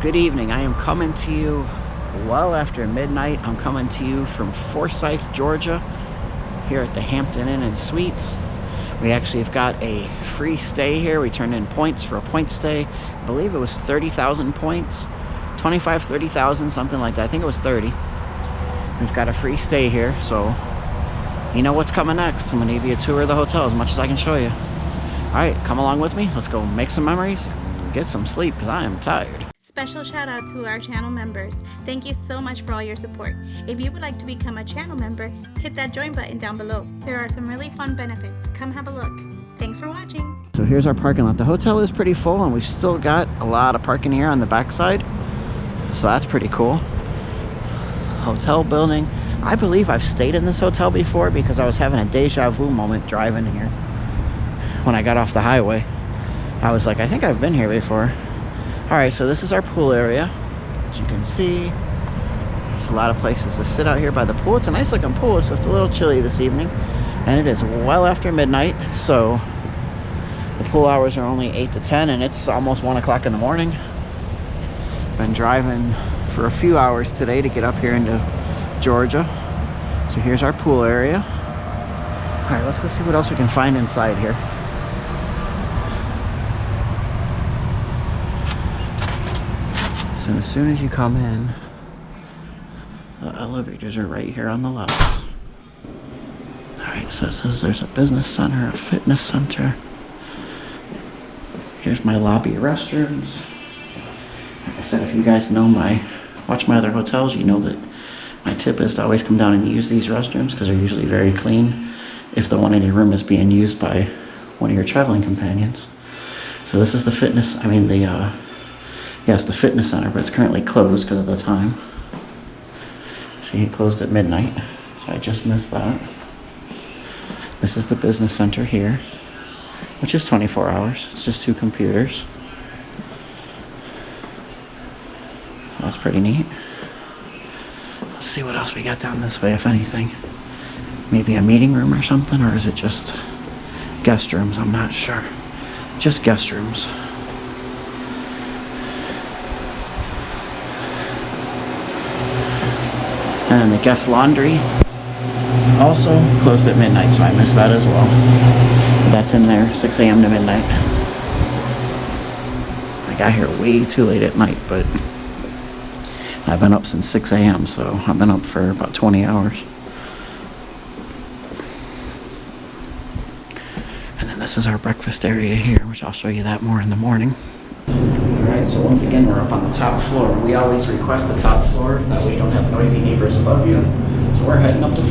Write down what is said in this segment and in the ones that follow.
Good evening. I am coming to you well after midnight. I'm coming to you from Forsyth, Georgia, here at the Hampton Inn and Suites. We actually have got a free stay here. We turned in points for a point stay. I believe it was 30,000 points. 25, 30,000, something like that. I think it was 30. We've got a free stay here, so you know what's coming next. I'm going to give you a tour of the hotel as much as I can show you. All right, come along with me. Let's go make some memories and get some sleep because I am tired. Special shout out to our channel members. Thank you so much for all your support. If you would like to become a channel member, hit that join button down below. There are some really fun benefits. Come have a look. Thanks for watching. So here's our parking lot. The hotel is pretty full and we've still got a lot of parking here on the backside. So that's pretty cool. Hotel building. I believe I've stayed in this hotel before because I was having a deja vu moment driving here. When I got off the highway, I was like, I think I've been here before. Alright, so this is our pool area. As you can see, there's a lot of places to sit out here by the pool. It's a nice looking pool. It's just a little chilly this evening. And it is well after midnight, so the pool hours are only 8 to 10 and it's almost 1 o'clock in the morning. Been driving for a few hours today to get up here into Georgia. So here's our pool area. Alright, let's go see what else we can find inside here. So as soon as you come in, the elevators are right here on the left. Alright, so it says there's a business center, a fitness center. Here's my lobby restrooms. Like I said, if you guys know watch my other hotels, you know that my tip is to always come down and use these restrooms because they're usually very clean if the one in your room is being used by one of your traveling companions. So this is the fitness, yes, the fitness center, but it's currently closed because of the time. See, it closed at midnight, so I just missed that. This is the business center here, which is 24 hours. It's just 2 computers. So that's pretty neat. Let's see what else we got down this way, if anything. Maybe a meeting room or something, or is it just guest rooms? I'm not sure. Just guest rooms. And the guest laundry also closed at midnight, so I missed that as well. That's in there, 6 a.m. to midnight. I got here way too late at night, but I've been up since 6 a.m., so I've been up for about 20 hours. And then this is our breakfast area here, which I'll show you that more in the morning. Alright, so once again, we're up on the top floor. We always request the top floor, that way you don't have noisy neighbors above you. So we're heading up to 4.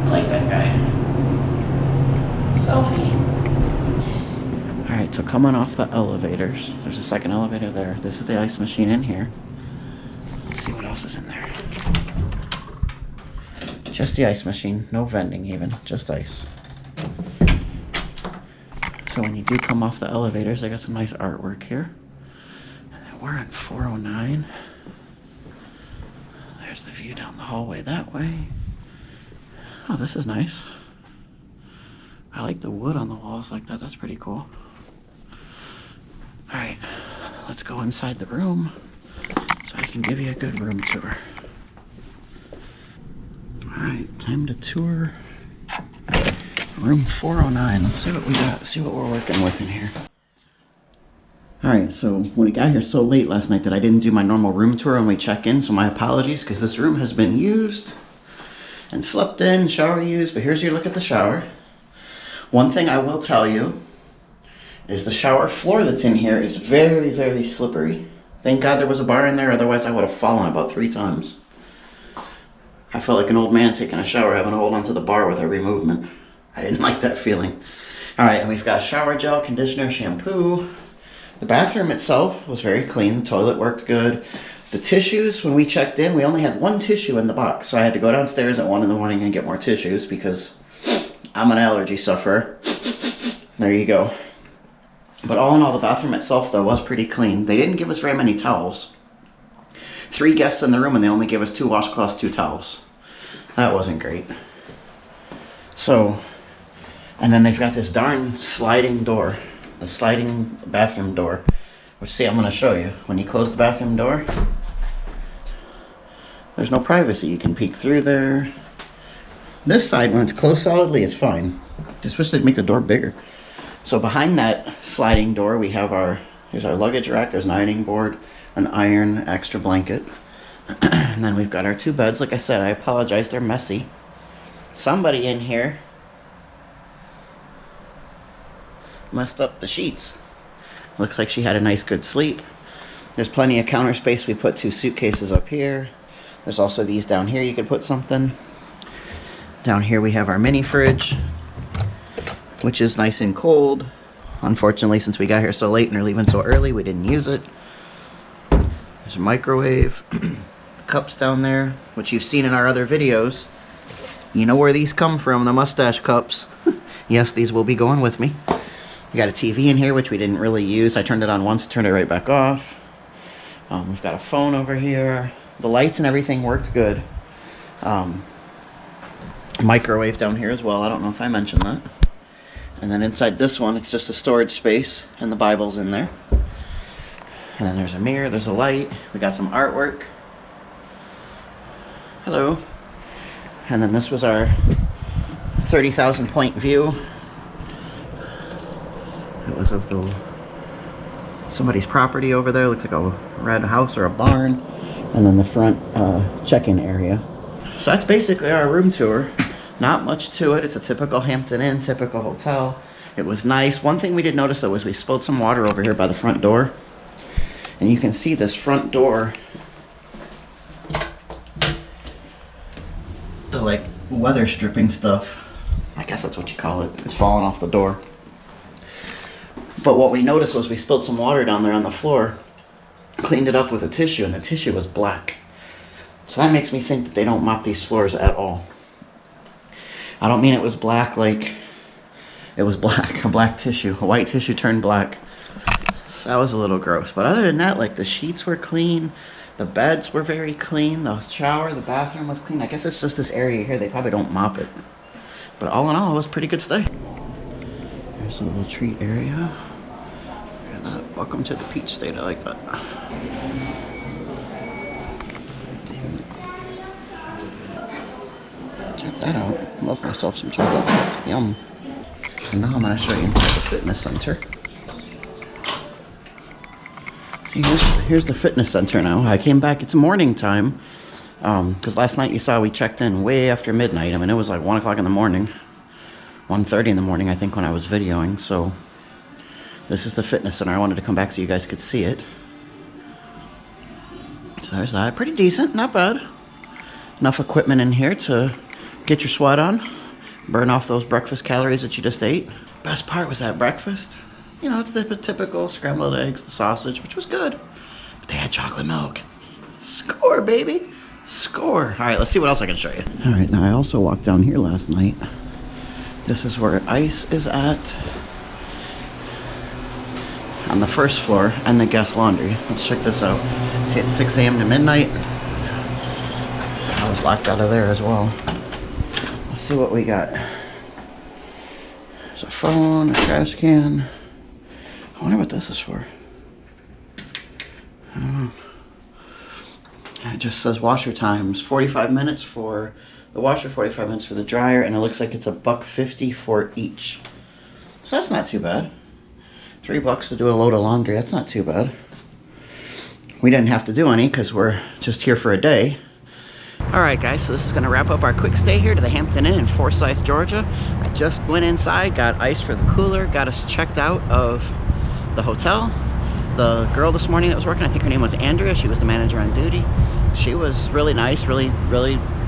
I like that guy. Selfie. Alright, so coming off the elevators, there's a second elevator there. This is the ice machine in here. Let's see what else is in there. Just the ice machine, no vending even, just ice. So when you do come off the elevators, they got some nice artwork here. And then we're on 409. There's the view down the hallway that way. Oh, this is nice. I like the wood on the walls like that, that's pretty cool. Alright, let's go inside the room so I can give you a good room tour. Alright, time to tour room 409. Let's see what we got, see what we're working with in here. Alright, so when we got here so late last night that I didn't do my normal room tour when we check in, so my apologies because this room has been used and slept in, shower used, but here's your look at the shower. One thing I will tell you is the shower floor that's in here is very, very slippery. Thank God there was a bar in there, otherwise I would have fallen about 3 times. I felt like an old man taking a shower, having to hold onto the bar with every movement. I didn't like that feeling. Alright, and we've got shower gel, conditioner, shampoo. The bathroom itself was very clean. The toilet worked good. The tissues, when we checked in, we only had 1 tissue in the box. So I had to go downstairs at 1 in the morning and get more tissues because I'm an allergy sufferer. There you go. But all in all, the bathroom itself, though, was pretty clean. They didn't give us very many towels. 3 guests in the room and they only gave us 2 washcloths, 2 towels. That wasn't great. So And then they've got this darn sliding door, the sliding bathroom door. Which, see, I'm going to show you. When you close the bathroom door, there's no privacy. You can peek through there. This side, when it's closed solidly, is fine. Just wish they'd make the door bigger. So behind that sliding door, we have here's our luggage rack. There's an ironing board, an iron, extra blanket. And then we've got our 2 beds. Like I said, I apologize, they're messy. Somebody in here messed up the sheets. Looks like she had a nice good sleep. There's plenty of counter space. We put 2 suitcases up here. There's also these down here you could put something. Down here we have our mini fridge, which is nice and cold. Unfortunately, since we got here so late and are leaving so early, we didn't use it. There's a microwave. Cups down there, which you've seen in our other videos. You know where these come from, the mustache cups. Yes, these will be going with me. We got a TV in here, which we didn't really use. I turned it on once, turned it right back off. We've got a phone over here. The lights and everything worked good. Microwave down here as well. I don't know if I mentioned that. And then inside this one, it's just a storage space, and the Bible's in there. And then there's a mirror, there's a light. We got some artwork. Hello. And then this was our 30,000 point view. It was of somebody's property over there. Looks like a red house or a barn. And then the front check-in area. So that's basically our room tour. Not much to it. It's a typical Hampton Inn, typical hotel. It was nice. One thing we did notice though was we spilled some water over here by the front door. And you can see this front door, the like weather stripping stuff, I guess that's what you call it, is falling off the door. But what we noticed was we spilled some water down there on the floor, cleaned it up with a tissue, and the tissue was black. So that makes me think that they don't mop these floors at all. I don't mean it was black like it was black, a black tissue, a white tissue turned black. So that was a little gross. But other than that, like the sheets were clean, the beds were very clean, the shower, the bathroom was clean. I guess it's just this area here, they probably don't mop it. But all in all, it was a pretty good stay. There's a little treat area. Welcome to the Peach State, I like that. Check that out. Love myself some chocolate. Yum. And now I'm going to show you inside the fitness center. See, here's the fitness center now. I came back, it's morning time. Because last night you saw we checked in way after midnight. I mean, it was like 1 o'clock in the morning. 1:30 in the morning, I think, when I was videoing. So this is the fitness center. I wanted to come back so you guys could see it. So there's that. Pretty decent, not bad. Enough equipment in here to get your sweat on. Burn off those breakfast calories that you just ate. Best part was that breakfast. You know, it's the typical scrambled eggs, the sausage, which was good. But they had chocolate milk. Score, baby. Score. All right, let's see what else I can show you. All right, now I also walked down here last night. This is where ice is at. On the first floor, and the guest laundry. Let's check this out. See, it's 6 a.m. to midnight. I was locked out of there as well. Let's see what we got. There's a phone, a trash can. I wonder what this is for. I don't know. It just says washer times. 45 minutes for the washer, 45 minutes for the dryer, and it looks like it's $1.50 for each. So that's not too bad. $3 to do a load of laundry, that's not too bad. We didn't have to do any because we're just here for a day. Alright guys, so this is going to wrap up our quick stay here to the Hampton Inn in Forsyth, Georgia. I just went inside, got ice for the cooler, got us checked out of the hotel. The girl this morning that was working, I think her name was Andrea, she was the manager on duty. She was really nice, really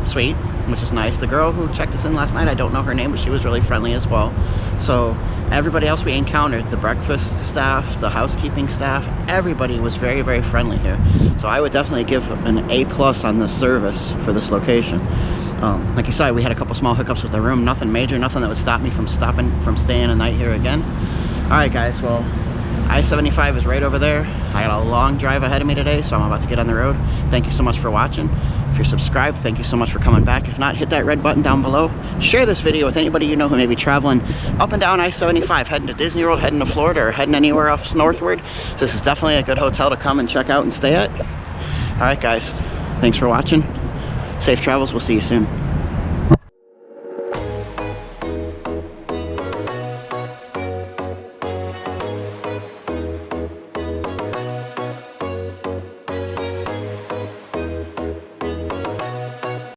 sweet, which is nice. The girl who checked us in last night, I don't know her name, but she was really friendly as well. So everybody else we encountered, the breakfast staff, the housekeeping staff, everybody was very, very friendly here. So I would definitely give an A+ on the service for this location. Like you said, we had a couple small hiccups with the room, nothing major, nothing that would stop me from staying a night here again. Alright guys, well, I-75 is right over there. I got a long drive ahead of me today, so I'm about to get on the road. Thank you so much for watching. If you're subscribed, thank you so much for coming back. If not, hit that red button down below. Share this video with anybody you know who may be traveling up and down I-75, heading to Disney World, heading to Florida, or heading anywhere else northward. So this is definitely a good hotel to come and check out and stay at. All right, guys, thanks for watching. Safe travels. We'll see you soon.